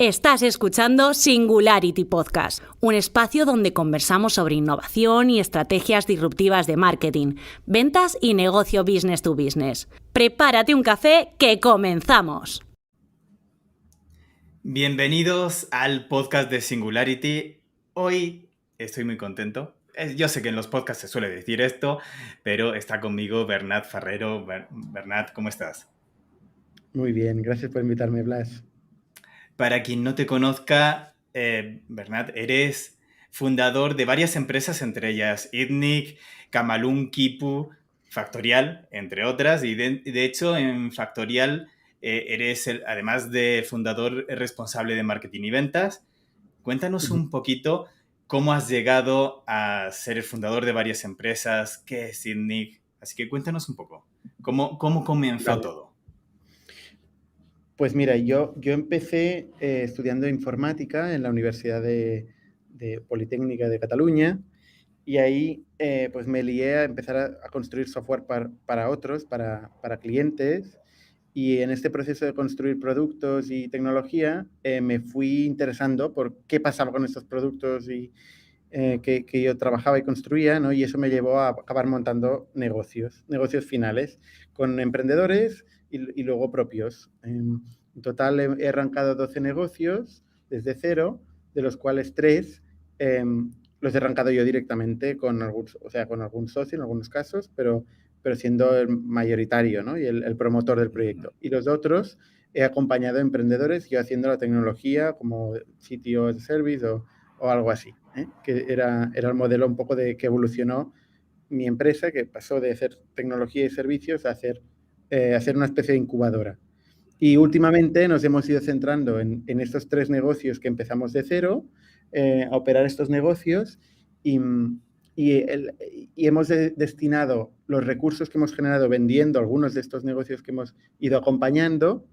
Estás escuchando Singularity Podcast, un espacio donde conversamos sobre innovación y estrategias disruptivas de marketing, ventas y negocio business to business. Prepárate un café que comenzamos. Bienvenidos al podcast de Singularity. Hoy estoy muy contento. Yo sé que en los podcasts se suele decir esto, pero está conmigo Bernat Ferrero. Bernat, ¿cómo estás? Muy bien, gracias por invitarme, Blas. Para quien no te conozca, Bernat, eres fundador de varias empresas, entre ellas ITNIC, Camalún, Kipu, Factorial, entre otras. Y de hecho, en Factorial eres, además de fundador, responsable de marketing y ventas. Cuéntanos un poquito cómo has llegado a ser el fundador de varias empresas, qué es ITNIC. Así que cuéntanos un poco, ¿cómo comenzó todo? Pues mira, yo empecé estudiando informática en la Universidad de Politécnica de Cataluña y ahí pues me lié a empezar a construir software para otros, para clientes, y en este proceso de construir productos y tecnología me fui interesando por qué pasaba con estos productos y que yo trabajaba y construía, ¿no? Y eso me llevó a acabar montando negocios finales con emprendedores y luego propios. En total he arrancado 12 negocios desde cero, de los cuales 3 los he arrancado yo directamente con algún socio en algunos casos, pero siendo el mayoritario, ¿no? Y el promotor del proyecto. Y los otros he acompañado a emprendedores, yo haciendo la tecnología como sitio as a service o algo así, que era el modelo un poco que evolucionó mi empresa, que pasó de hacer tecnología y servicios a hacer una especie de incubadora. Y últimamente nos hemos ido centrando en estos 3 negocios que empezamos de cero, a operar estos negocios y hemos destinado los recursos que hemos generado vendiendo algunos de estos negocios que hemos ido acompañando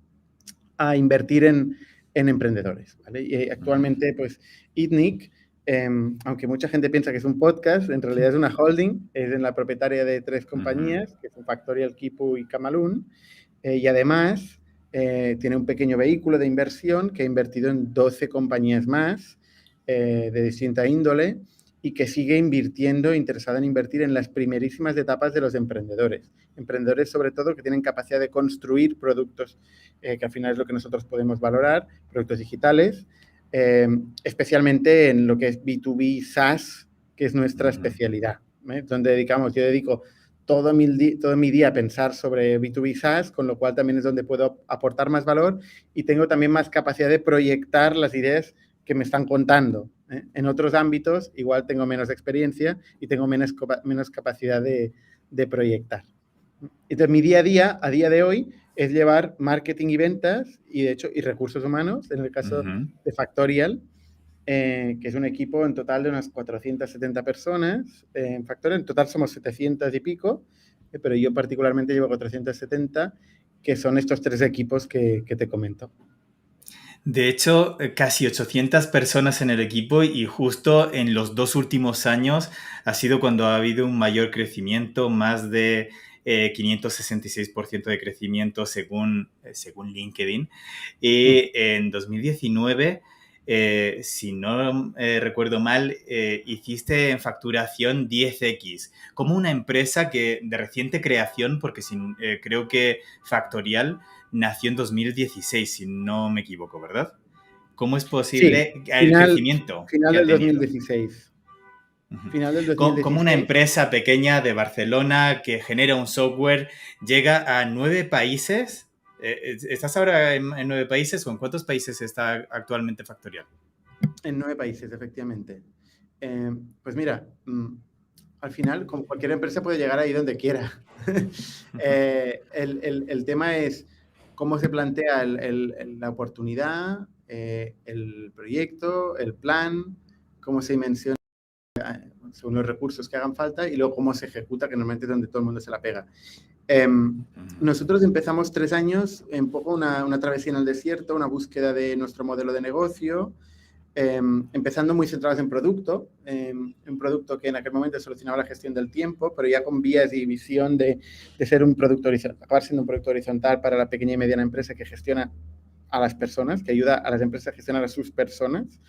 a invertir en emprendedores, ¿vale? Y actualmente, pues, ITNIC, aunque mucha gente piensa que es un podcast, en realidad es una holding, es en la propietaria de 3 compañías, que son Factorial, Kipu y Camalún, y además tiene un pequeño vehículo de inversión que ha invertido en 12 compañías más de distinta índole y que sigue invirtiendo, interesada en invertir en las primerísimas etapas de los emprendedores. Emprendedores, sobre todo, que tienen capacidad de construir productos, que al final es lo que nosotros podemos valorar, productos digitales, especialmente en lo que es B2B SaaS, que es nuestra especialidad, donde yo dedico todo mi día a pensar sobre B2B SaaS, con lo cual también es donde puedo aportar más valor y tengo también más capacidad de proyectar las ideas que me están contando. En otros ámbitos igual tengo menos experiencia y tengo menos capacidad de proyectar. Entonces, mi día de hoy es llevar marketing y ventas y, de hecho, y recursos humanos, en el caso de Factorial, que es un equipo en total de unas 470 personas. En Factorial en total somos 700 y pico, pero yo particularmente llevo 470, que son estos 3 equipos que te comento. De hecho, casi 800 personas en el equipo y justo en los 2 últimos años ha sido cuando ha habido un mayor crecimiento, más de 566% de crecimiento según LinkedIn. Y en 2019, si no recuerdo mal, hiciste en facturación 10x, como una empresa que de reciente creación, porque creo que Factorial nació en 2016, si no me equivoco, ¿verdad? ¿Cómo es posible el crecimiento? Final del 2016. Final del 2016. Como una empresa pequeña de Barcelona que genera un software, llega a 9 países. ¿Estás ahora en 9 países o en cuántos países está actualmente Factorial? En 9 países, efectivamente. Pues mira, al final, como cualquier empresa puede llegar ahí donde quiera. El tema es cómo se plantea la oportunidad, el proyecto, el plan, cómo se dimensiona según los recursos que hagan falta y luego cómo se ejecuta, que normalmente es donde todo el mundo se la pega. Nosotros empezamos 3 años, un poco una travesía en el desierto, una búsqueda de nuestro modelo de negocio, empezando muy centrados en producto, un producto que en aquel momento solucionaba la gestión del tiempo, pero ya con vías y visión de ser un producto horizontal, acabar siendo un producto horizontal para la pequeña y mediana empresa que gestiona a las personas, que ayuda a las empresas a gestionar a sus personas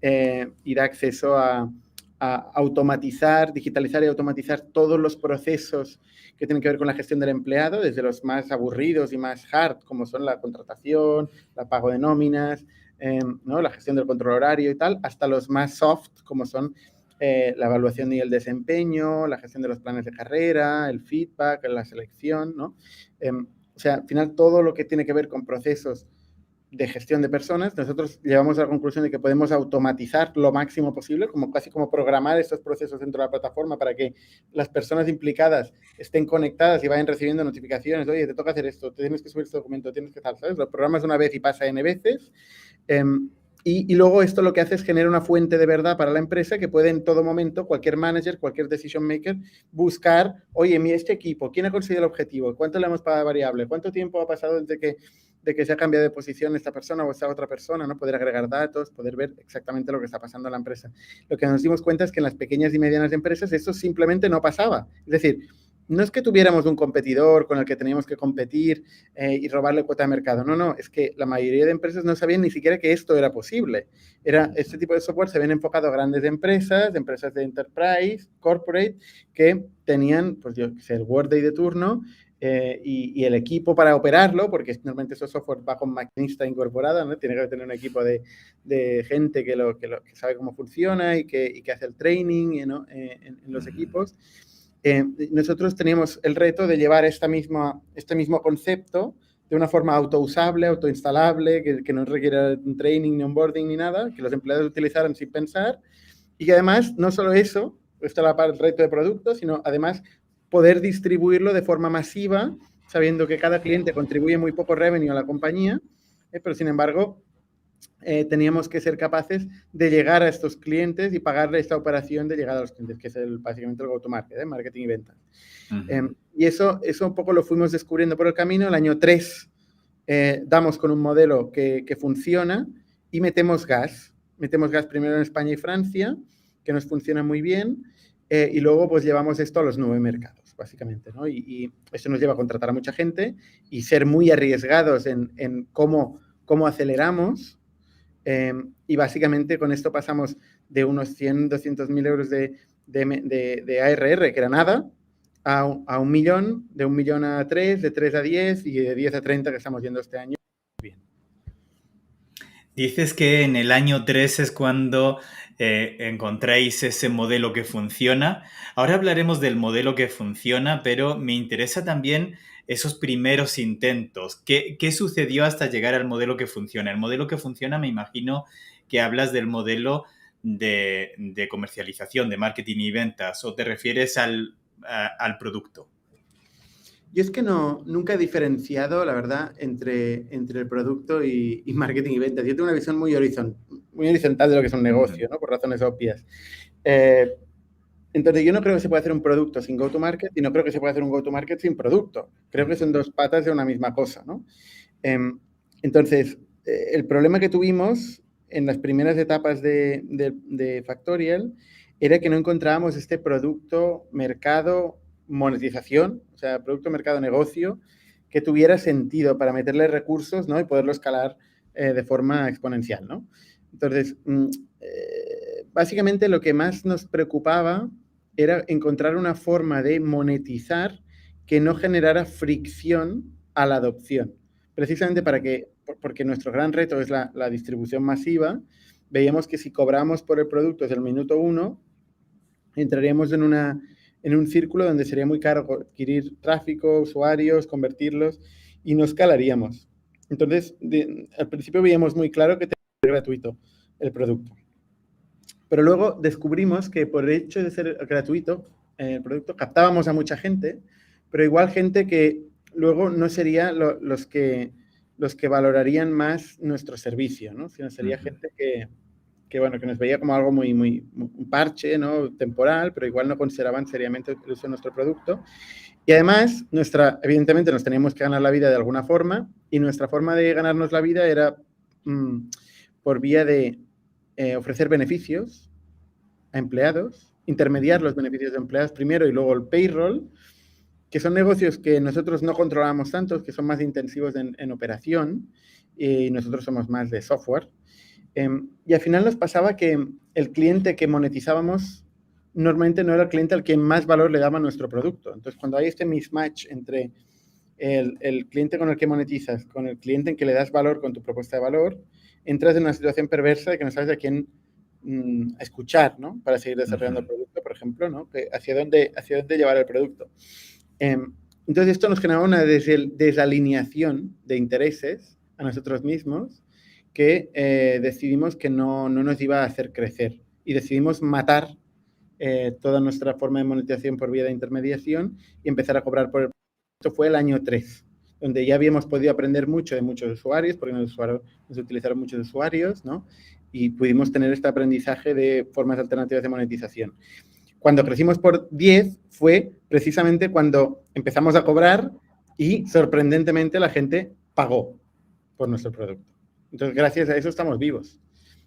y da acceso a automatizar, digitalizar y automatizar todos los procesos que tienen que ver con la gestión del empleado, desde los más aburridos y más hard, como son la contratación, el pago de nóminas, ¿no? La gestión del control horario y tal, hasta los más soft, como son la evaluación y el desempeño, la gestión de los planes de carrera, el feedback, la selección, ¿no? O sea, al final todo lo que tiene que ver con procesos de gestión de personas, nosotros llevamos a la conclusión de que podemos automatizar lo máximo posible, casi como programar estos procesos dentro de la plataforma para que las personas implicadas estén conectadas y vayan recibiendo notificaciones. Oye, te toca hacer esto, tienes que subir este documento, tienes que tal, ¿sabes? Lo programas una vez y pasa N veces. Y luego esto lo que hace es generar una fuente de verdad para la empresa que puede en todo momento, cualquier manager, cualquier decision maker, buscar, oye, este equipo, ¿quién ha conseguido el objetivo? ¿Cuánto le hemos pagado variable? ¿Cuánto tiempo ha pasado desde que se ha cambiado de posición esta persona o esta otra persona? ¿No? Poder agregar datos, poder ver exactamente lo que está pasando en la empresa. Lo que nos dimos cuenta es que en las pequeñas y medianas empresas eso simplemente no pasaba. Es decir, no es que tuviéramos un competidor con el que teníamos que competir y robarle cuota de mercado. No, es que la mayoría de empresas no sabían ni siquiera que esto era posible. Este tipo de software se ven enfocado a grandes empresas de enterprise, corporate, que tenían, pues yo qué sé, el Workday de turno y el equipo para operarlo, porque normalmente esos software va con maquinista incorporada, ¿no? Tiene que tener un equipo de gente que sabe cómo funciona y que hace el training, ¿no? en los equipos. Nosotros teníamos el reto de llevar este mismo concepto de una forma autousable, autoinstalable, que no requiera un training, ni onboarding, ni nada, que los empleados utilizaran sin pensar, y que además, no solo eso, esto es el reto de producto, sino además poder distribuirlo de forma masiva, sabiendo que cada cliente contribuye muy poco revenue a la compañía, pero sin embargo, teníamos que ser capaces de llegar a estos clientes y pagarle esta operación de llegada a los clientes, que es básicamente el go-to-market, marketing y ventas. Y eso un poco lo fuimos descubriendo por el camino. El año 3 damos con un modelo que funciona y metemos gas. Metemos gas primero en España y Francia, que nos funciona muy bien, y luego pues llevamos esto a los 9 mercados, básicamente, ¿no? Y eso nos lleva a contratar a mucha gente y ser muy arriesgados en cómo aceleramos. Y básicamente con esto pasamos de unos 100, 200.000 euros de ARR, que era nada, a 1 millón, de 1 millón a 3, de 3 a 10 y de 10 a 30 que estamos yendo este año. Bien. Dices que en el año 3 es cuando encontráis ese modelo que funciona. Ahora hablaremos del modelo que funciona, pero me interesa también esos primeros intentos. ¿Qué sucedió hasta llegar al modelo que funciona? El modelo que funciona, me imagino que hablas del modelo de comercialización, de marketing y ventas, o te refieres al producto. Yo es que nunca he diferenciado, la verdad, entre el producto y marketing y ventas. Yo tengo una visión muy horizontal de lo que es un negocio, ¿no? Por razones obvias. Entonces, yo no creo que se pueda hacer un producto sin go-to-market y no creo que se pueda hacer un go-to-market sin producto. Creo que son dos patas de una misma cosa, ¿no? Entonces, el problema que tuvimos en las primeras etapas de Factorial era que no encontrábamos este producto, mercado, monetización, o sea, producto, mercado, negocio, que tuviera sentido para meterle recursos, ¿no? Y poderlo escalar de forma exponencial, ¿no? Entonces, básicamente lo que más nos preocupaba era encontrar una forma de monetizar que no generara fricción a la adopción. Precisamente porque nuestro gran reto es la distribución masiva, veíamos que si cobramos por el producto desde el minuto 1, entraríamos en un círculo donde sería muy caro adquirir tráfico, usuarios, convertirlos, y no escalaríamos. Entonces, al principio veíamos muy claro que tenía que ser gratuito el producto. Pero luego descubrimos que por el hecho de ser gratuito, el producto, captábamos a mucha gente, pero igual gente que luego no sería los que valorarían más nuestro servicio, ¿no? Sino sería gente que nos veía como algo muy un parche, ¿no? Temporal, pero igual no consideraban seriamente el uso de nuestro producto. Y además, evidentemente nos teníamos que ganar la vida de alguna forma, y nuestra forma de ganarnos la vida era por vía de ofrecer beneficios a empleados, intermediar los beneficios de empleados primero y luego el payroll, que son negocios que nosotros no controlamos tanto, que son más intensivos en operación y nosotros somos más de software. Y al final nos pasaba que el cliente que monetizábamos normalmente no era el cliente al que más valor le daba nuestro producto. Entonces, cuando hay este mismatch entre el cliente con el que monetizas, con el cliente en que le das valor con tu propuesta de valor, entras en una situación perversa de que no sabes a quién escuchar, ¿no? Para seguir desarrollando el producto, por ejemplo, ¿no? Hacia dónde llevar el producto. Entonces, esto nos generaba una desalineación de intereses a nosotros mismos que decidimos que no nos iba a hacer crecer y decidimos matar toda nuestra forma de monetización por vía de intermediación y empezar a cobrar por el producto. Esto fue el año 3, donde ya habíamos podido aprender mucho de muchos usuarios, porque nos utilizaron muchos usuarios, ¿no? Y pudimos tener este aprendizaje de formas alternativas de monetización. Cuando crecimos por 10 fue precisamente cuando empezamos a cobrar y, sorprendentemente, la gente pagó por nuestro producto. Entonces, gracias a eso estamos vivos.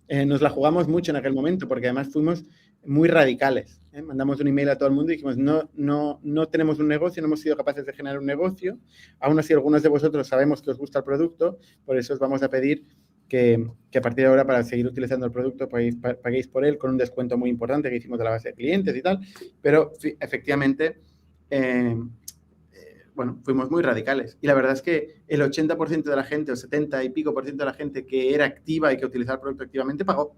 Nos la jugamos mucho en aquel momento, porque además fuimos muy radicales. Mandamos un email a todo el mundo y dijimos, no tenemos un negocio, no hemos sido capaces de generar un negocio. Aún así, algunos de vosotros sabemos que os gusta el producto, por eso os vamos a pedir que a partir de ahora, para seguir utilizando el producto, paguéis por él con un descuento muy importante que hicimos de la base de clientes y tal. Pero sí, efectivamente, fuimos muy radicales. Y la verdad es que el 80% de la gente, o 70 y pico % de la gente que era activa y que utilizaba el producto activamente, pagó.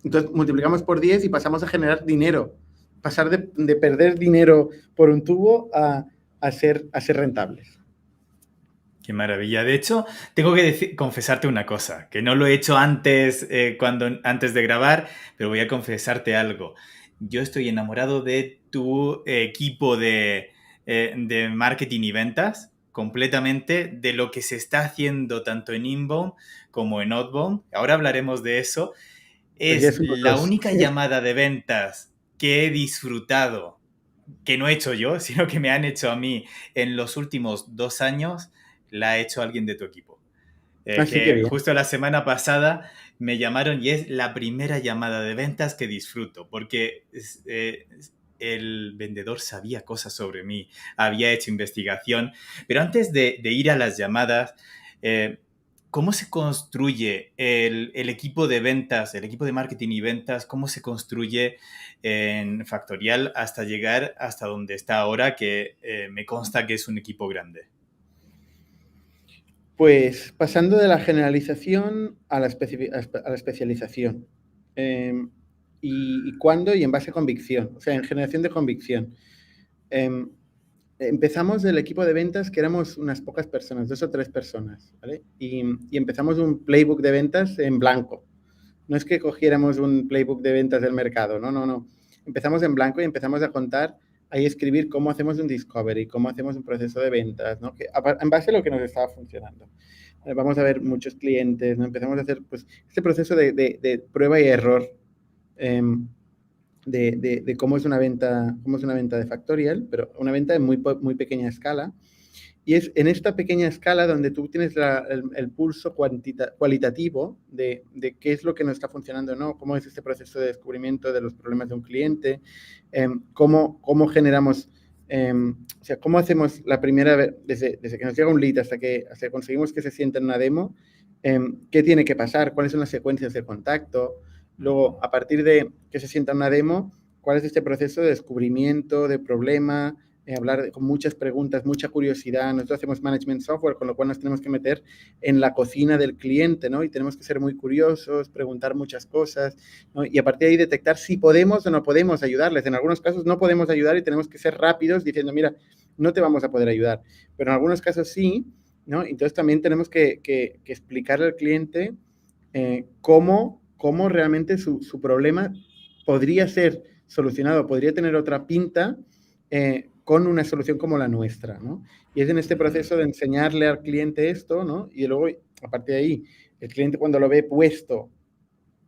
Entonces, multiplicamos por 10 y pasamos a generar dinero. Pasar de perder dinero por un tubo a ser rentables. Qué maravilla. De hecho, tengo que confesarte una cosa, que no lo he hecho antes, antes de grabar, pero voy a confesarte algo. Yo estoy enamorado de tu equipo de marketing y ventas, completamente, de lo que se está haciendo tanto en inbound como en outbound. Ahora hablaremos de eso. Es la única llamada de ventas que he disfrutado, que no he hecho yo, sino que me han hecho a mí en los últimos 2 años, la ha hecho alguien de tu equipo. Que justo la semana pasada me llamaron y es la primera llamada de ventas que disfruto, porque el vendedor sabía cosas sobre mí, había hecho investigación, pero antes de ir a las llamadas, ¿cómo se construye el equipo de ventas, el equipo de marketing y ventas? ¿Cómo se construye en Factorial hasta llegar hasta donde está ahora, que me consta que es un equipo grande? Pues pasando de la generalización a la especialización. ¿Y cuándo? Y en base a convicción, o sea, en generación de convicción. Empezamos el equipo de ventas que éramos unas pocas personas, 2 o 3 personas, ¿vale? Y empezamos un playbook de ventas en blanco. No es que cogiéramos un playbook de ventas del mercado, no. Empezamos en blanco y empezamos a contar, a escribir cómo hacemos un discovery, cómo hacemos un proceso de ventas, ¿no? Que, en base a lo que nos estaba funcionando. Vamos a ver muchos clientes, ¿no? Empezamos a hacer pues, este proceso de prueba y error de cómo es una venta de Factorial, pero una venta de muy pequeña escala. Y es en esta pequeña escala donde tú tienes el pulso cualitativo de qué es lo que no está funcionando, ¿no? Cómo es este proceso de descubrimiento de los problemas de un cliente, cómo generamos, o sea, cómo hacemos la primera vez, desde que nos llega un lead hasta que conseguimos que se sienta en una demo, qué tiene que pasar, cuáles son las secuencias de contacto. Luego, a partir de que se sienta en una demo, cuál es este proceso de descubrimiento, de problema, hablar con muchas preguntas, mucha curiosidad. Nosotros hacemos management software, con lo cual nos tenemos que meter en la cocina del cliente, ¿no? Y tenemos que ser muy curiosos, preguntar muchas cosas, ¿no? Y a partir de ahí detectar si podemos o no podemos ayudarles. En algunos casos no podemos ayudar y tenemos que ser rápidos diciendo, mira, no te vamos a poder ayudar. Pero en algunos casos sí, ¿no? Entonces también tenemos que explicarle al cliente cómo realmente su problema podría ser solucionado, podría tener otra pinta con una solución como la nuestra, ¿no? Y es en este proceso de enseñarle al cliente esto, ¿no? Y luego, a partir de ahí, el cliente cuando lo ve puesto,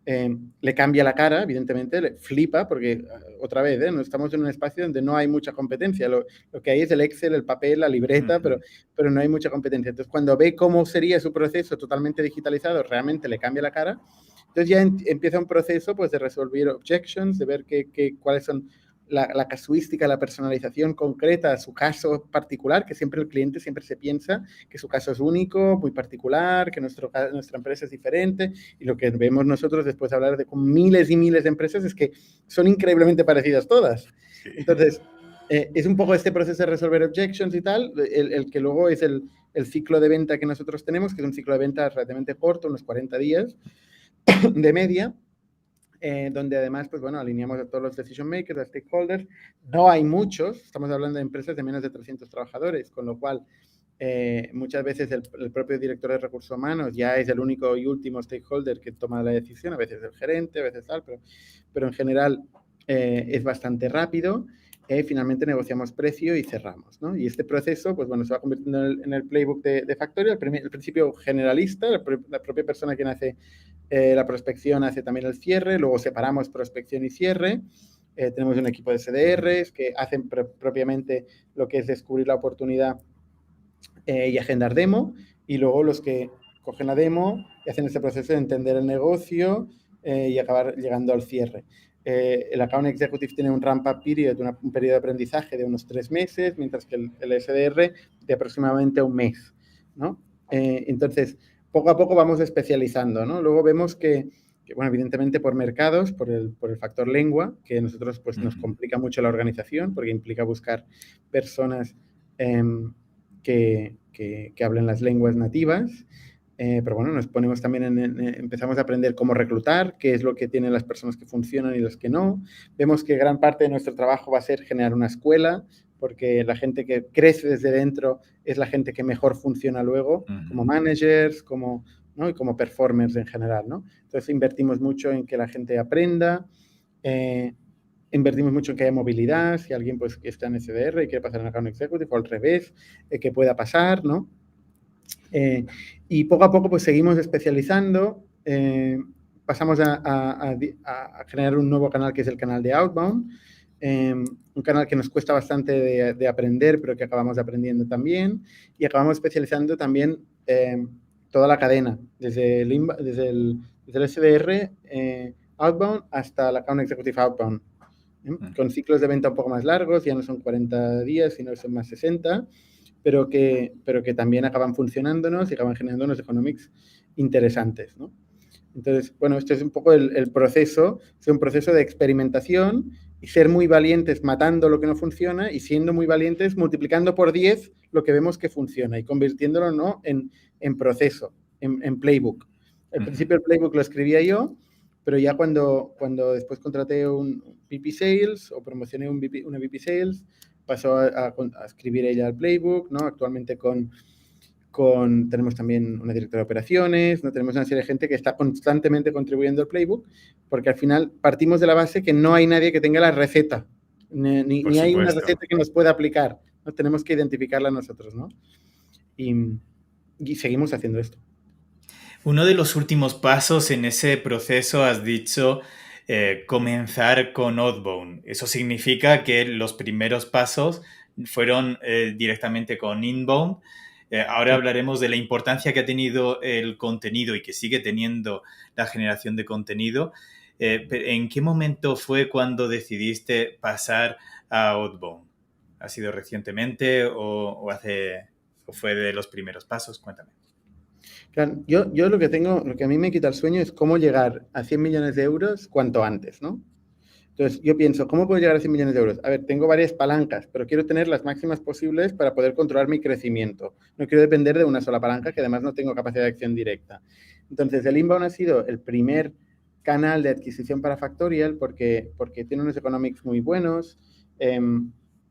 le cambia la cara, evidentemente, le flipa, porque otra vez, no estamos en un espacio donde no hay mucha competencia. Lo que hay es el Excel, el papel, la libreta, pero no hay mucha competencia. Entonces, cuando ve cómo sería su proceso totalmente digitalizado, realmente le cambia la cara. Entonces ya empieza un proceso pues, de resolver objections, de ver cuáles son la casuística, la personalización concreta a su caso particular, que siempre el cliente siempre se piensa que su caso es único, muy particular, que nuestra empresa es diferente, y lo que vemos nosotros después de hablar con miles y miles de empresas es que son increíblemente parecidas todas. Entonces, es un poco este proceso de resolver objections y tal, el que luego es el ciclo de venta que nosotros tenemos, que es un ciclo de venta relativamente corto, unos 40 días de media, donde además, pues bueno, alineamos a todos los decision makers, a stakeholders. No hay muchos, estamos hablando de empresas de menos de 300 trabajadores, con lo cual muchas veces el propio director de recursos humanos ya es el único y último stakeholder que toma la decisión, a veces el gerente, a veces tal, pero en general es bastante rápido. Finalmente negociamos precio y cerramos, ¿no? Y este proceso, pues bueno, se va convirtiendo en el playbook de Factorial. El principio generalista, la propia persona quien hace la prospección hace también el cierre, luego separamos prospección y cierre. Tenemos un equipo de SDRs que hacen propiamente lo que es descubrir la oportunidad y agendar demo, y luego los que cogen la demo y hacen este proceso de entender el negocio y acabar llegando al cierre. El Account Executive tiene un ramp-up period, un periodo de aprendizaje de unos 3 meses, mientras que el SDR de aproximadamente un mes, ¿no? Entonces, poco a poco vamos especializando, ¿no? Luego vemos que bueno, evidentemente por mercados, por el factor lengua, que a nosotros pues, nos complica mucho la organización, porque implica buscar personas que hablen las lenguas nativas. Pero bueno, nos ponemos también empezamos a aprender cómo reclutar, qué es lo que tienen las personas que funcionan y las que no. Vemos que gran parte de nuestro trabajo va a ser generar una escuela, porque la gente que crece desde dentro es la gente que mejor funciona luego, como managers, ¿no? Y como performers en general, ¿no? Entonces invertimos mucho en que la gente aprenda, invertimos mucho en que haya movilidad, si alguien pues, que está en SDR y quiere pasar en Account Executive, o al revés, que pueda pasar, ¿no? Y poco a poco pues seguimos especializando, pasamos a generar un nuevo canal que es el canal de Outbound, un canal que nos cuesta bastante de aprender, pero que acabamos aprendiendo también, y acabamos especializando también toda la cadena, desde el SDR Outbound hasta el Account Executive Outbound, con ciclos de venta un poco más largos, ya no son 40 días, sino son más 60, pero que también acaban funcionándonos y acaban generando unos economics interesantes, ¿no? Entonces, bueno, este es un poco el proceso, es un proceso de experimentación y ser muy valientes matando lo que no funciona y siendo muy valientes multiplicando por 10 lo que vemos que funciona y convirtiéndolo, ¿no? en proceso, en playbook. Al principio el playbook lo escribía yo, pero ya cuando después contraté un VP Sales o promocioné una VP Sales, pasó a escribir ella el playbook, ¿no? Actualmente tenemos también una directora de operaciones, ¿no? Tenemos una serie de gente que está constantemente contribuyendo al playbook, porque al final partimos de la base que no hay nadie que tenga la receta, ni hay una receta que nos pueda aplicar, ¿no? Tenemos que identificarla nosotros, ¿no? Y seguimos haciendo esto. Uno de los últimos pasos en ese proceso has dicho comenzar con Outbound. Eso significa que los primeros pasos fueron directamente con Inbound. Ahora hablaremos de la importancia que ha tenido el contenido y que sigue teniendo la generación de contenido. ¿En qué momento fue cuando decidiste pasar a Outbound? ¿Ha sido recientemente o fue de los primeros pasos? Cuéntame. Claro, yo lo que a mí me quita el sueño es cómo llegar a 100 millones de euros cuanto antes, ¿no? Entonces, yo pienso, ¿cómo puedo llegar a 100 millones de euros? A ver, tengo varias palancas, pero quiero tener las máximas posibles para poder controlar mi crecimiento. No quiero depender de una sola palanca, que además no tengo capacidad de acción directa. Entonces, el inbound ha sido el primer canal de adquisición para Factorial porque tiene unos economics muy buenos,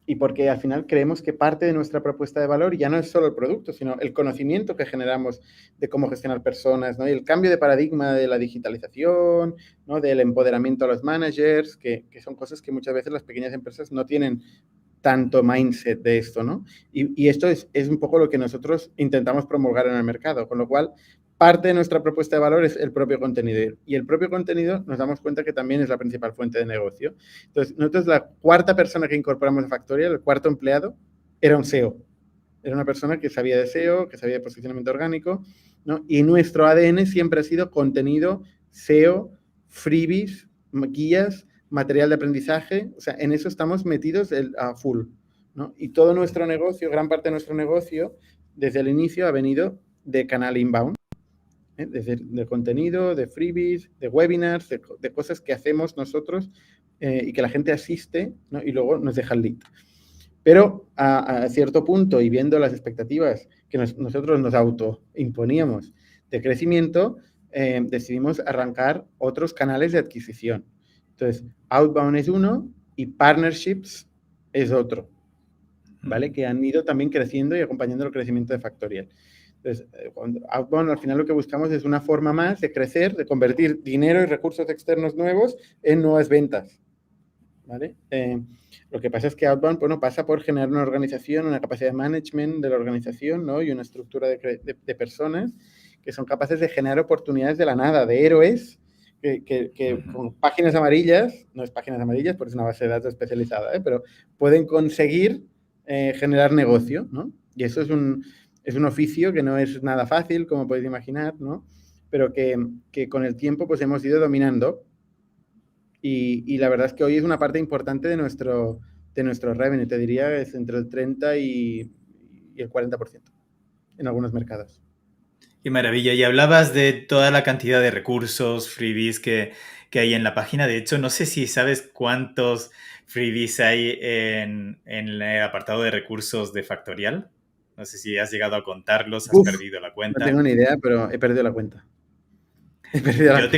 y porque al final creemos que parte de nuestra propuesta de valor ya no es solo el producto, sino el conocimiento que generamos de cómo gestionar personas, ¿no? Y el cambio de paradigma de la digitalización, ¿no? Del empoderamiento a los managers, que son cosas que muchas veces las pequeñas empresas no tienen tanto mindset de esto, ¿no? Y esto es un poco lo que nosotros intentamos promulgar en el mercado, con lo cual parte de nuestra propuesta de valor es el propio contenido. Y el propio contenido nos damos cuenta que también es la principal fuente de negocio. Entonces, nosotros la cuarta persona que incorporamos a Factorial, el cuarto empleado, era un SEO. Era una persona que sabía de SEO, que sabía de posicionamiento orgánico, ¿no? Y nuestro ADN siempre ha sido contenido, SEO, freebies, guías, material de aprendizaje, o sea, en eso estamos metidos a full, ¿no? Y todo nuestro negocio, gran parte de nuestro negocio, desde el inicio ha venido de canal inbound, desde de contenido, de freebies, de webinars, de cosas que hacemos nosotros y que la gente asiste, ¿no? Y luego nos deja el lead. Pero a cierto punto, y viendo las expectativas que nosotros nos autoimponíamos de crecimiento, decidimos arrancar otros canales de adquisición. Entonces, outbound es uno y partnerships es otro, ¿vale? Que han ido también creciendo y acompañando el crecimiento de Factorial. Entonces, outbound al final lo que buscamos es una forma más de crecer, de convertir dinero y recursos externos nuevos en nuevas ventas, ¿vale? Lo que pasa es que outbound, bueno, pasa por generar una organización, una capacidad de management de la organización, ¿no? Y una estructura de personas que son capaces de generar oportunidades de la nada, de héroes que con páginas amarillas, no es páginas amarillas porque es una base de datos especializada, pero pueden conseguir generar negocio, ¿no? Y eso es un oficio que no es nada fácil, como podéis imaginar, ¿no? Pero que con el tiempo pues hemos ido dominando. Y la verdad es que hoy es una parte importante de nuestro revenue, te diría, es entre el 30 y el 40% en algunos mercados. Qué maravilla. Y hablabas de toda la cantidad de recursos, freebies que hay en la página. De hecho, no sé si sabes cuántos freebies hay en el apartado de recursos de Factorial. No sé si has llegado a contarlos, has perdido la cuenta. No tengo ni idea, pero he perdido la cuenta. Yo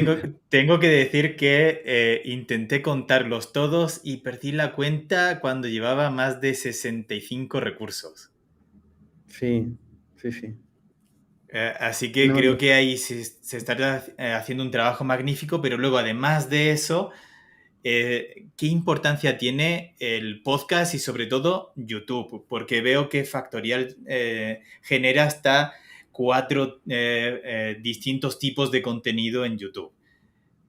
tengo que decir que intenté contarlos todos y perdí la cuenta cuando llevaba más de 65 recursos. Sí. Así que creo que ahí se está haciendo un trabajo magnífico, pero luego, además de eso, ¿qué importancia tiene el podcast y sobre todo YouTube? Porque veo que Factorial genera hasta 4 distintos tipos de contenido en YouTube,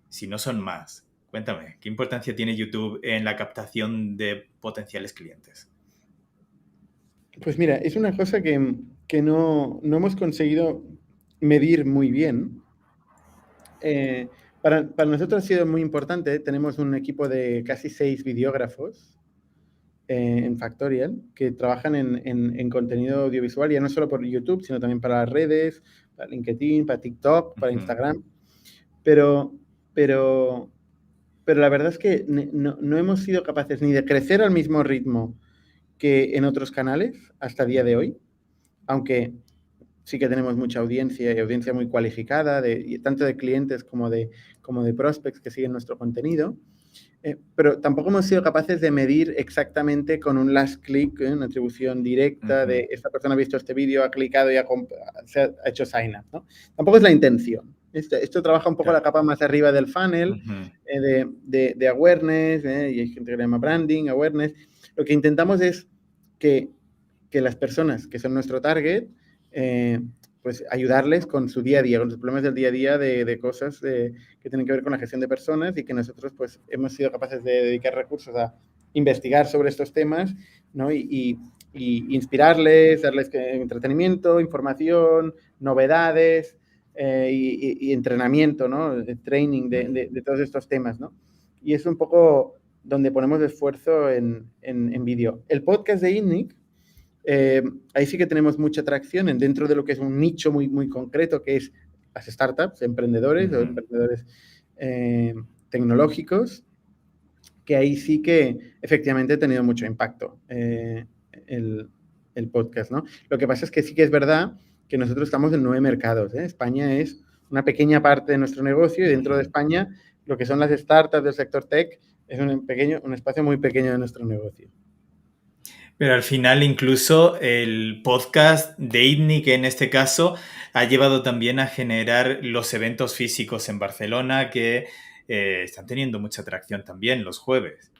si no son más. Cuéntame, ¿qué importancia tiene YouTube en la captación de potenciales clientes? Pues mira, es una cosa que no hemos conseguido medir muy bien. Para nosotros ha sido muy importante. Tenemos un equipo de casi 6 videógrafos en Factorial que trabajan en contenido audiovisual, ya no solo por YouTube, sino también para las redes, para LinkedIn, para TikTok, para Instagram. Pero la verdad es que no hemos sido capaces ni de crecer al mismo ritmo que en otros canales hasta el día de hoy, aunque sí que tenemos mucha audiencia y audiencia muy cualificada, tanto de clientes como de prospects que siguen nuestro contenido, pero tampoco hemos sido capaces de medir exactamente con un last click, una atribución directa de esta persona ha visto este vídeo, ha clicado y se ha hecho sign up, ¿no? Tampoco es la intención. Esto trabaja un poco la capa más arriba del funnel, de awareness, y hay gente que le llama branding, awareness. Lo que intentamos es que las personas que son nuestro target, pues ayudarles con su día a día, con los problemas del día a día de cosas que tienen que ver con la gestión de personas y que nosotros pues hemos sido capaces de dedicar recursos a investigar sobre estos temas, ¿no? Y inspirarles, darles entretenimiento, información, novedades y entrenamiento, ¿no? De training de todos estos temas, ¿no? Y es un poco donde ponemos esfuerzo en vídeo. El podcast de ITNIC, ahí sí que tenemos mucha atracción dentro de lo que es un nicho muy, muy concreto, que es las startups, emprendedores o emprendedores tecnológicos, que ahí sí que efectivamente ha tenido mucho impacto el podcast, ¿no? Lo que pasa es que sí que es verdad que nosotros estamos en 9 mercados, ¿eh? España es una pequeña parte de nuestro negocio y dentro de España lo que son las startups del sector tech es un espacio muy pequeño de nuestro negocio. Pero al final incluso el podcast de ITNIC en este caso ha llevado también a generar los eventos físicos en Barcelona que están teniendo mucha atracción también los jueves.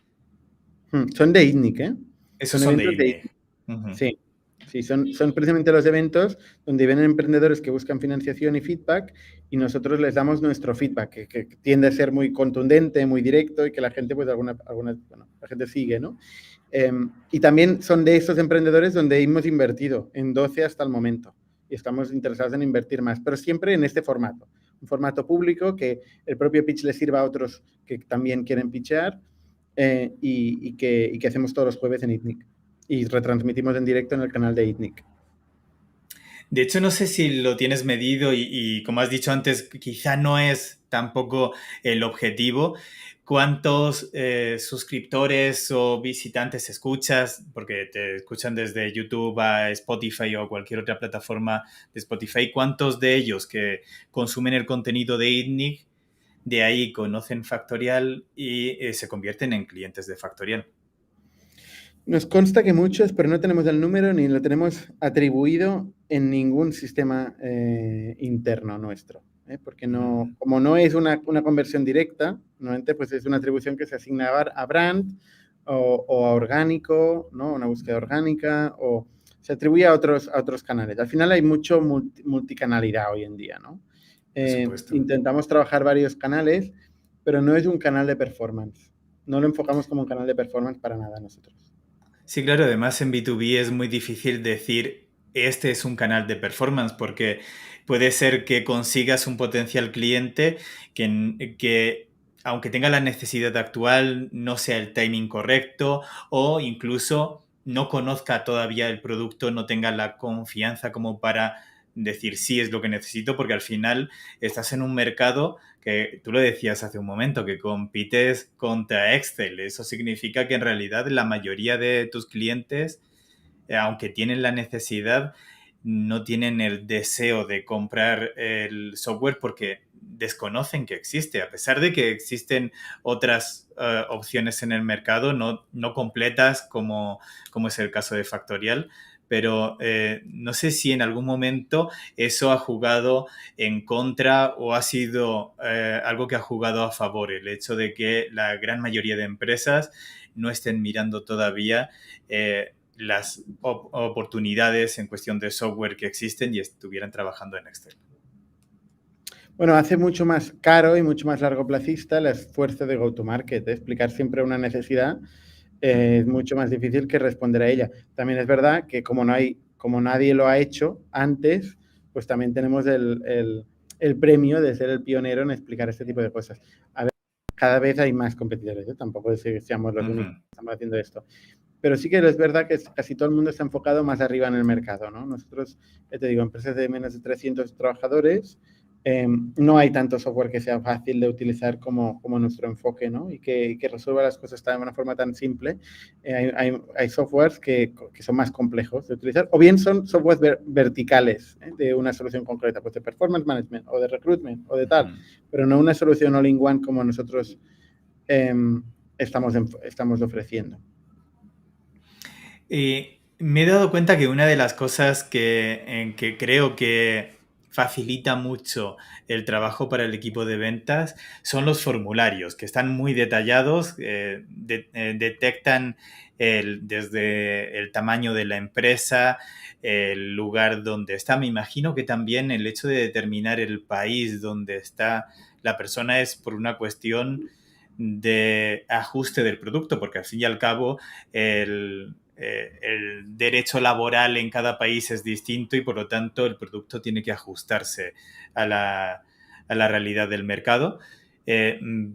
Son de ITNIC, ¿eh? Esos son de ITNIC. Sí, son precisamente los eventos donde vienen emprendedores que buscan financiación y feedback y nosotros les damos nuestro feedback, que tiende a ser muy contundente, muy directo y que la gente, pues, la gente sigue, ¿no? Y también son de esos emprendedores donde hemos invertido en 12 hasta el momento y estamos interesados en invertir más, pero siempre en este formato, un formato público que el propio pitch le sirva a otros que también quieren pitchear y que hacemos todos los jueves en ITNIC. Y retransmitimos en directo en el canal de ITNIC. De hecho, no sé si lo tienes medido y como has dicho antes, quizá no es tampoco el objetivo. ¿Cuántos suscriptores o visitantes escuchas? Porque te escuchan desde YouTube a Spotify o cualquier otra plataforma de Spotify. ¿Cuántos de ellos que consumen el contenido de ITNIC, de ahí conocen Factorial y se convierten en clientes de Factorial? Nos consta que muchos, pero no tenemos el número ni lo tenemos atribuido en ningún sistema interno nuestro. Porque no, como no es una conversión directa, normalmente pues es una atribución que se asigna a brand o a orgánico, ¿no? Una búsqueda orgánica, o se atribuye a otros canales. Al final hay mucho multicanalidad hoy en día, ¿no? Por supuesto. Intentamos trabajar varios canales, pero no es un canal de performance. No lo enfocamos como un canal de performance para nada nosotros. Sí, claro, además en B2B es muy difícil decir este es un canal de performance porque puede ser que consigas un potencial cliente que aunque tenga la necesidad actual no sea el timing correcto o incluso no conozca todavía el producto, no tenga la confianza como para decir sí es lo que necesito, porque al final estás en un mercado que tú lo decías hace un momento, que compites contra Excel. Eso significa que en realidad la mayoría de tus clientes, aunque tienen la necesidad, no tienen el deseo de comprar el software porque desconocen que existe. A pesar de que existen otras opciones en el mercado, no completas como es el caso de Factorial, pero no sé si en algún momento eso ha jugado en contra o ha sido algo que ha jugado a favor, el hecho de que la gran mayoría de empresas no estén mirando todavía las oportunidades en cuestión de software que existen y estuvieran trabajando en Excel. Bueno, hace mucho más caro y mucho más largoplacista el esfuerzo de go-to-market. Explicar siempre una necesidad es mucho más difícil que responder a ella. También es verdad que como nadie lo ha hecho antes, pues también tenemos el premio de ser el pionero en explicar este tipo de cosas. A ver, cada vez hay más competidores, tampoco es que seamos los únicos que estamos haciendo esto. Pero sí que es verdad que casi todo el mundo está enfocado más arriba en el mercado, ¿no? Nosotros, te digo, empresas de menos de 300 trabajadores, no hay tanto software que sea fácil de utilizar como nuestro enfoque, ¿no? Y que resuelva las cosas de una forma tan simple. Hay softwares que son más complejos de utilizar, o bien son softwares verticales de una solución concreta, pues de performance management o de recruitment o de tal, pero no una solución all-in-one como nosotros estamos ofreciendo. Me he dado cuenta que una de las cosas que creo que facilita mucho el trabajo para el equipo de ventas son los formularios, que están muy detallados, detectan desde el tamaño de la empresa, el lugar donde está. Me imagino que también el hecho de determinar el país donde está la persona es por una cuestión de ajuste del producto, porque al fin y al cabo el derecho laboral en cada país es distinto y por lo tanto el producto tiene que ajustarse a la realidad del mercado.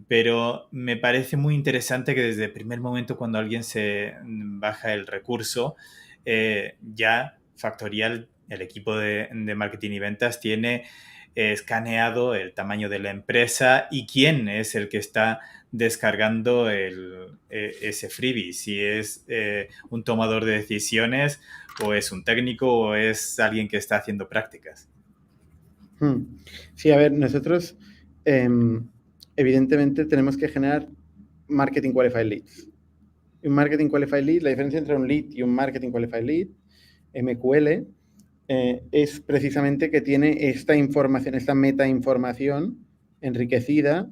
Pero me parece muy interesante que desde el primer momento cuando alguien se baja el recurso, ya Factorial, el equipo de marketing y ventas, tiene escaneado el tamaño de la empresa y quién es el que está descargando ese freebie, si es un tomador de decisiones o es un técnico o es alguien que está haciendo prácticas. Sí, a ver, nosotros evidentemente tenemos que generar Marketing Qualified Leads. Un Marketing Qualified Lead, la diferencia entre un lead y un Marketing Qualified Lead, MQL, es precisamente que tiene esta información, esta metainformación enriquecida,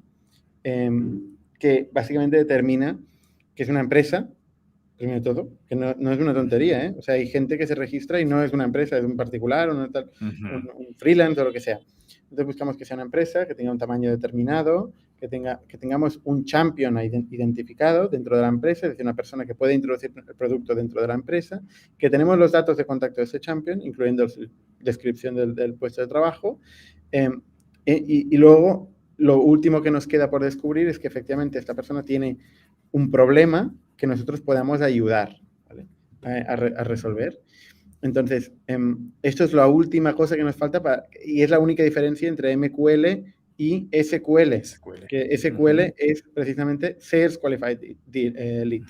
que básicamente determina que es una empresa, primero de todo, que no es una tontería, ¿eh? O sea, hay gente que se registra y no es una empresa, es un particular o un freelance o lo que sea. Entonces buscamos que sea una empresa, que tenga un tamaño determinado, que tengamos un champion identificado dentro de la empresa, es decir, una persona que puede introducir el producto dentro de la empresa, que tenemos los datos de contacto de ese champion, incluyendo la descripción del puesto de trabajo, y luego lo último que nos queda por descubrir es que efectivamente esta persona tiene un problema que nosotros podamos ayudar, ¿vale? a resolver. Entonces, esto es la última cosa que nos falta y es la única diferencia entre MQL y SQL. Que SQL es precisamente Sales Qualified Lead,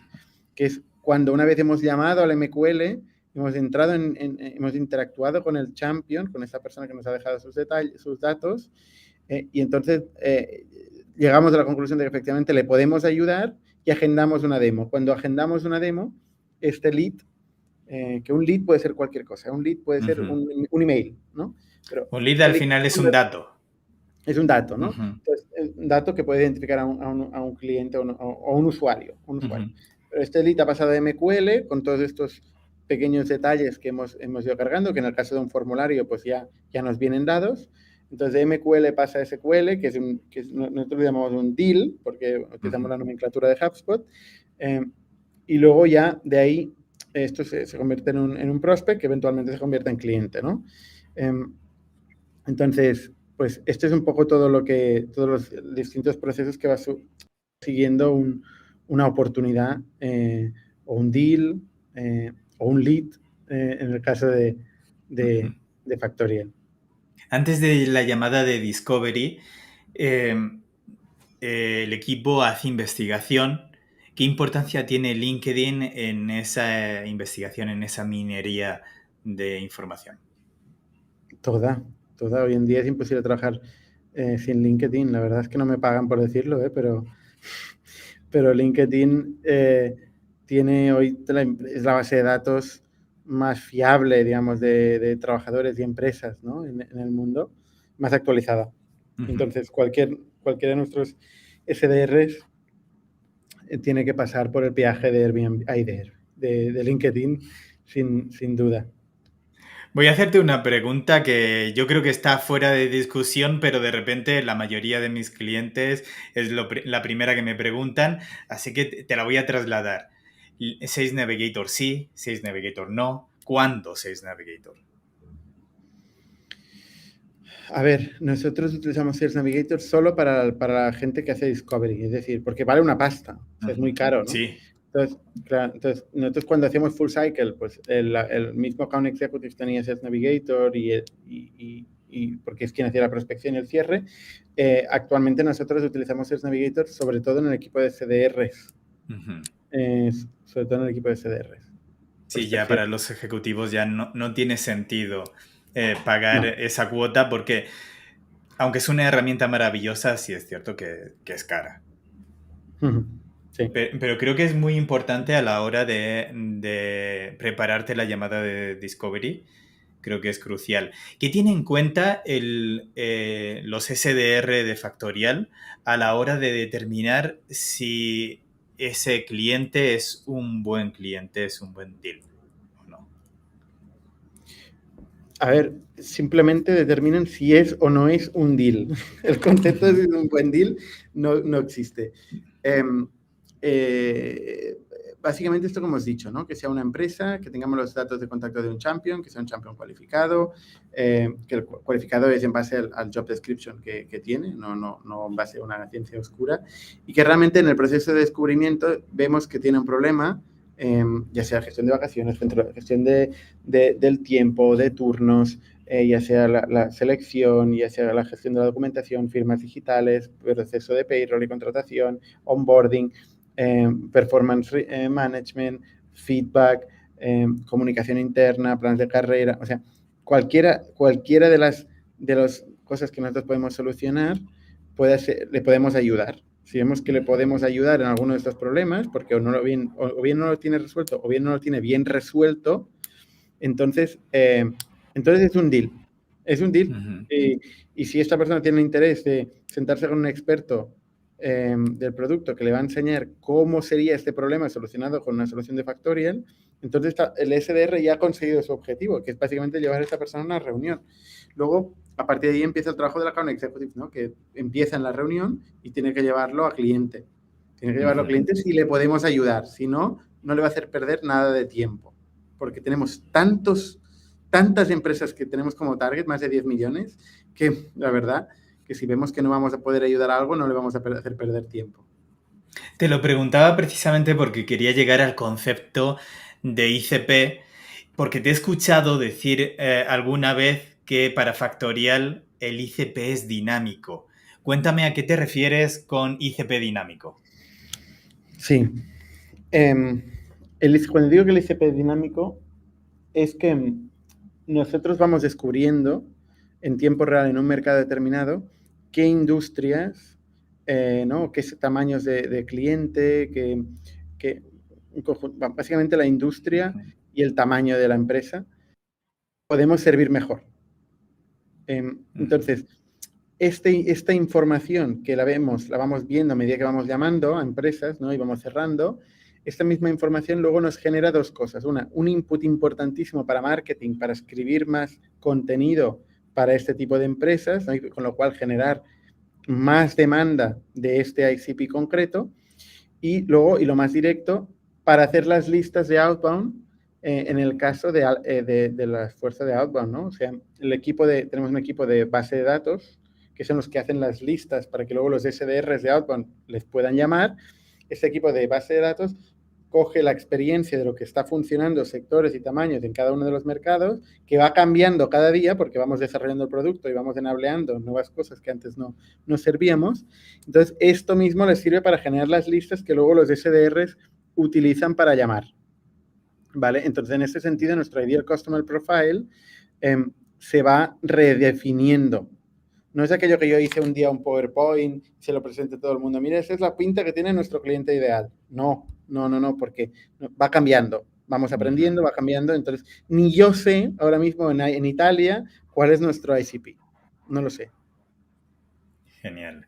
que es cuando una vez hemos llamado al MQL, hemos entrado hemos interactuado con el champion, con esta persona que nos ha dejado sus datos, y entonces llegamos a la conclusión de que efectivamente le podemos ayudar y agendamos una demo. Cuando agendamos una demo, este lead, que un lead puede ser cualquier cosa, un lead puede ser un email, ¿no? Pero un lead al final es un dato. Es un dato, ¿no? Entonces, un dato que puede identificar a un cliente o un usuario. Pero este lead ha pasado de MQL con todos estos pequeños detalles que hemos ido cargando, que en el caso de un formulario pues ya nos vienen dados. Entonces, de MQL pasa a SQL, que nosotros le llamamos un deal, porque utilizamos la nomenclatura de HubSpot. Y luego ya de ahí esto se convierte en un prospect que eventualmente se convierte en cliente, ¿no? Entonces, pues esto es un poco todos los distintos procesos que va siguiendo una oportunidad o un deal o un lead en el caso de Factorial. Antes de la llamada de Discovery, el equipo hace investigación. ¿Qué importancia tiene LinkedIn en esa investigación, en esa minería de información? Toda. Hoy en día es imposible trabajar sin LinkedIn. La verdad es que no me pagan por decirlo, pero LinkedIn tiene hoy es la base de datos más fiable, digamos, de trabajadores y empresas, ¿no? en el mundo, más actualizada. Entonces, cualquiera de nuestros SDRs tiene que pasar por el peaje de Airbnb, de LinkedIn, sin duda. Voy a hacerte una pregunta que yo creo que está fuera de discusión, pero de repente la mayoría de mis clientes es la primera que me preguntan, así que te la voy a trasladar. ¿Sales Navigator sí? ¿Sales Navigator no? ¿Cuándo Sales Navigator? A ver, nosotros utilizamos Sales Navigator solo para la gente que hace Discovery, es decir, porque vale una pasta, o sea, es muy caro, ¿no? Sí. Entonces, nosotros cuando hacíamos Full Cycle, pues el mismo Account Executive tenía Sales Navigator y porque es quien hacía la prospección y el cierre. Actualmente nosotros utilizamos Sales Navigator sobre todo en el equipo de CDRs. Sobre todo en el equipo de CDRs. Sí, ya para los ejecutivos ya no tiene sentido pagar esa cuota porque, aunque es una herramienta maravillosa, sí es cierto que es cara. Sí. Pero creo que es muy importante a la hora de prepararte la llamada de Discovery. Creo que es crucial. ¿Qué tiene en cuenta los SDR de Factorial a la hora de determinar si ese cliente es un buen cliente, es un buen deal o no? A ver, simplemente determinan si es o no es un deal. El concepto de si es un buen deal no existe. Básicamente esto como os he dicho, ¿no? Que sea una empresa, que tengamos los datos de contacto de un champion, que sea un champion cualificado, que el cualificado es en base al job description que tiene, no en base a una ciencia oscura, y que realmente en el proceso de descubrimiento vemos que tiene un problema, ya sea gestión de vacaciones, gestión del tiempo, de turnos, ya sea la selección, ya sea la gestión de la documentación, firmas digitales, proceso de payroll y contratación, onboarding, performance management, feedback, comunicación interna, planes de carrera, o sea, cualquiera de las cosas que nosotros podemos solucionar, le podemos ayudar. Si vemos que le podemos ayudar en alguno de estos problemas, porque o bien no lo tiene resuelto o bien no lo tiene bien resuelto, entonces es un deal. Es un deal. Y si esta persona tiene interés de sentarse con un experto del producto que le va a enseñar cómo sería este problema solucionado con una solución de Factorial, entonces el SDR ya ha conseguido su objetivo, que es básicamente llevar a esta persona a una reunión. Luego, a partir de ahí empieza el trabajo de la Account Executive, ¿no? Que empieza en la reunión y tiene que llevarlo a cliente. Tiene que llevarlo a cliente si le podemos ayudar. Si no, no le va a hacer perder nada de tiempo. Porque tenemos tantas empresas que tenemos como target, más de 10 millones, que la verdad que si vemos que no vamos a poder ayudar a algo, no le vamos a hacer perder tiempo. Te lo preguntaba precisamente porque quería llegar al concepto de ICP, porque te he escuchado decir alguna vez que para Factorial el ICP es dinámico. Cuéntame a qué te refieres con ICP dinámico. Sí. Cuando digo que el ICP es dinámico, es que nosotros vamos descubriendo en tiempo real en un mercado determinado qué industrias, ¿no? Qué tamaños de cliente, básicamente la industria y el tamaño de la empresa podemos servir mejor. Entonces, esta información que la vamos viendo a medida que vamos llamando a empresas, ¿no? Y vamos cerrando, esta misma información luego nos genera dos cosas. Una, un input importantísimo para marketing, para escribir más contenido para este tipo de empresas, ¿no? Y con lo cual generar más demanda de este ICP concreto. Y luego, y lo más directo, para hacer las listas de outbound en el caso de la fuerza de outbound, ¿no? O sea, tenemos un equipo de base de datos que son los que hacen las listas para que luego los SDRs de outbound les puedan llamar. Este equipo de base de datos coge la experiencia de lo que está funcionando, sectores y tamaños en cada uno de los mercados, que va cambiando cada día porque vamos desarrollando el producto y vamos enableando nuevas cosas que antes no servíamos. Entonces, esto mismo les sirve para generar las listas que luego los SDRs utilizan para llamar. ¿Vale? Entonces, en ese sentido, nuestro Ideal Customer Profile se va redefiniendo. No es aquello que yo hice un día un PowerPoint, se lo presente a todo el mundo. Mira, esa es la pinta que tiene nuestro cliente ideal. No, porque va cambiando. Vamos aprendiendo, va cambiando. Entonces, ni yo sé ahora mismo en Italia cuál es nuestro ICP. No lo sé. Genial.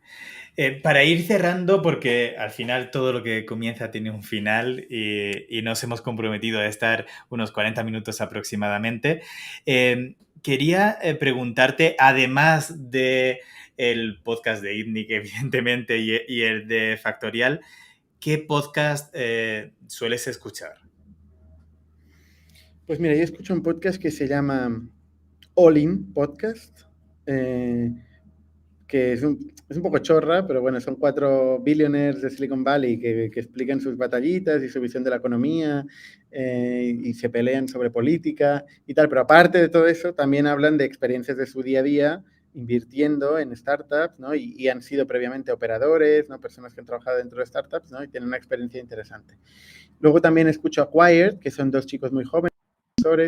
Para ir cerrando, porque al final todo lo que comienza tiene un final y nos hemos comprometido a estar unos 40 minutos aproximadamente, quería preguntarte, además de el podcast de ITNIC, evidentemente, y el de Factorial, ¿qué podcast sueles escuchar? Pues mira, yo escucho un podcast que se llama All In Podcast, que es un poco chorra, pero bueno, son 4 billionaires de Silicon Valley que explican sus batallitas y su visión de la economía y se pelean sobre política y tal, pero aparte de todo eso, también hablan de experiencias de su día a día invirtiendo en startups, ¿no? Y han sido previamente operadores, ¿no? Personas que han trabajado dentro de startups, ¿no? Y tienen una experiencia interesante. Luego también escucho Acquired, que son 2 chicos muy jóvenes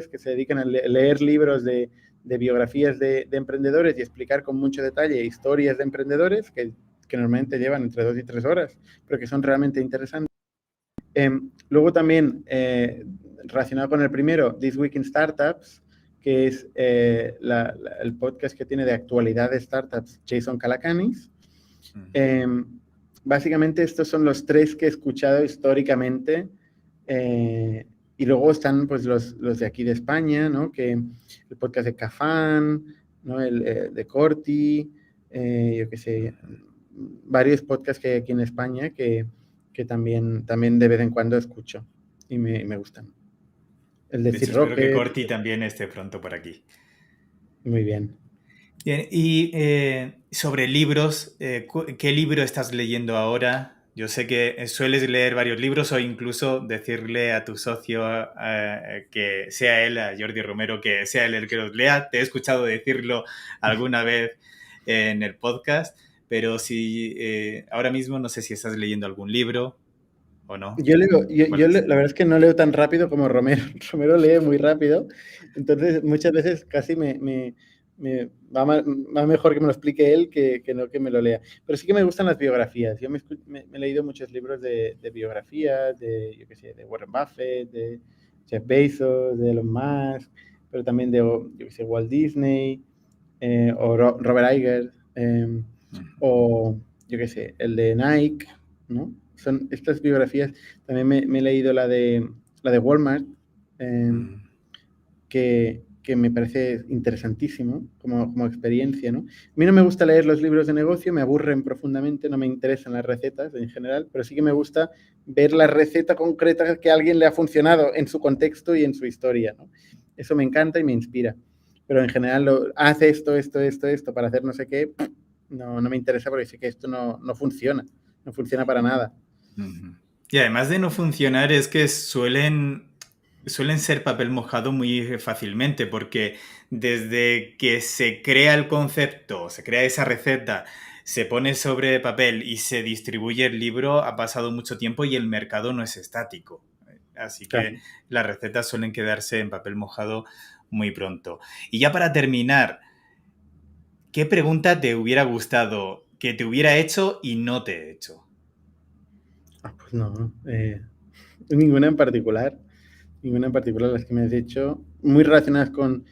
que se dedican a leer libros de biografías de emprendedores y explicar con mucho detalle historias de emprendedores que normalmente llevan entre 2 y 3 horas, pero que son realmente interesantes. Luego también, relacionado con el primero, This Week in Startups, que es el podcast que tiene de actualidad de startups, Jason Calacanis. Básicamente estos son los 3 que he escuchado históricamente. Y luego están pues los de aquí de España, ¿no? Que el podcast de Cafán, ¿no? El de Corti, yo qué sé, varios podcasts que hay aquí en España que también de vez en cuando escucho y me gustan. El de Sir Espero que Rocket. Corti también esté pronto por aquí. Muy bien. Bien, y sobre libros, ¿qué libro estás leyendo ahora? Yo sé que sueles leer varios libros o incluso decirle a tu socio que sea él, a Jordi Romero, que sea él el que los lea. Te he escuchado decirlo alguna vez en el podcast, pero si ahora mismo no sé si estás leyendo algún libro o no. Yo la verdad es que no leo tan rápido como Romero. Romero lee muy rápido, entonces muchas veces casi va mejor que me lo explique él que no que me lo lea. Pero sí que me gustan las biografías. Yo me he leído muchos libros de biografías, yo qué sé, de Warren Buffett, de Jeff Bezos, de Elon Musk, pero también de, yo qué sé, Walt Disney, o Robert Iger, o yo qué sé, el de Nike, ¿no? Son estas biografías. También me he leído la de Walmart, que me parece interesantísimo como experiencia, ¿no? A mí no me gusta leer los libros de negocio, me aburren profundamente, no me interesan las recetas en general, pero sí que me gusta ver la receta concreta que a alguien le ha funcionado en su contexto y en su historia, ¿no? Eso me encanta y me inspira. Pero en general, hace esto para hacer no sé qué, no me interesa porque sé que esto no funciona para nada. Y además de no funcionar es que suelen ser papel mojado muy fácilmente, porque desde que se crea el concepto, se crea esa receta, se pone sobre papel y se distribuye el libro, ha pasado mucho tiempo y el mercado no es estático. Así que Claro. las recetas suelen quedarse en papel mojado muy pronto. Y ya para terminar, ¿qué pregunta te hubiera gustado que te hubiera hecho y no te he hecho? Pues no, ninguna en particular. Ninguna en particular, las que me has dicho, muy relacionadas con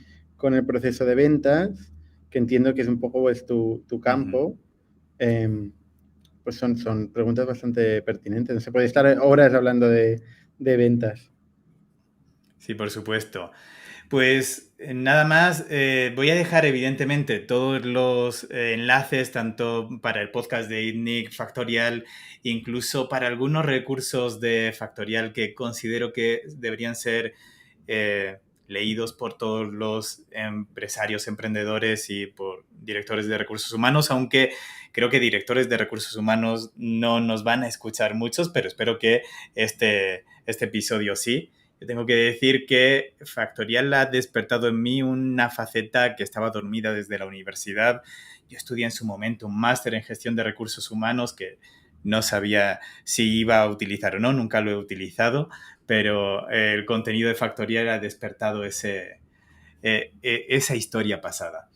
el proceso de ventas, que entiendo que es un poco pues, tu campo. Pues son preguntas bastante pertinentes. No se puede estar horas hablando de ventas. Sí, por supuesto. Pues nada más, voy a dejar evidentemente todos los enlaces, tanto para el podcast de ITNIC, Factorial, incluso para algunos recursos de Factorial que considero que deberían ser leídos por todos los empresarios, emprendedores y por directores de recursos humanos, aunque creo que directores de recursos humanos no nos van a escuchar muchos, pero espero que este episodio sí. Yo tengo que decir que Factorial ha despertado en mí una faceta que estaba dormida desde la universidad. Yo estudié en su momento un máster en gestión de recursos humanos que no sabía si iba a utilizar o no, nunca lo he utilizado, pero el contenido de Factorial ha despertado esa historia pasada.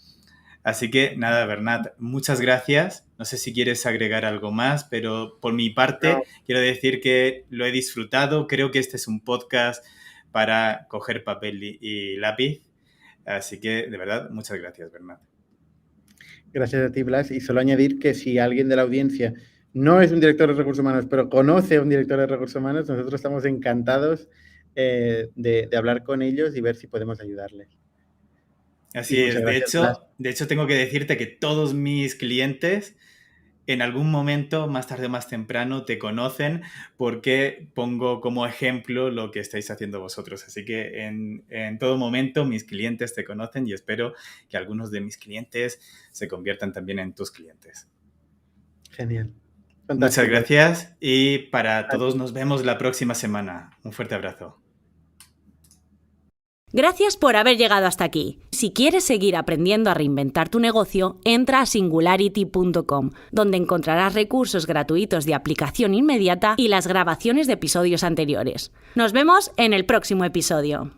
Así que nada, Bernat, muchas gracias. No sé si quieres agregar algo más, pero por mi parte quiero decir que lo he disfrutado. Creo que este es un podcast para coger papel y lápiz. Así que, de verdad, muchas gracias, Bernat. Gracias a ti, Blas. Y solo añadir que si alguien de la audiencia no es un director de recursos humanos, pero conoce a un director de recursos humanos, nosotros estamos encantados de hablar con ellos y ver si podemos ayudarles. Así es. De hecho, tengo que decirte que todos mis clientes en algún momento, más tarde o más temprano, te conocen porque pongo como ejemplo lo que estáis haciendo vosotros. Así que en todo momento mis clientes te conocen y espero que algunos de mis clientes se conviertan también en tus clientes. Genial. Fantástico. Muchas gracias y para todos nos vemos la próxima semana. Un fuerte abrazo. Gracias por haber llegado hasta aquí. Si quieres seguir aprendiendo a reinventar tu negocio, entra a singularity.com, donde encontrarás recursos gratuitos de aplicación inmediata y las grabaciones de episodios anteriores. Nos vemos en el próximo episodio.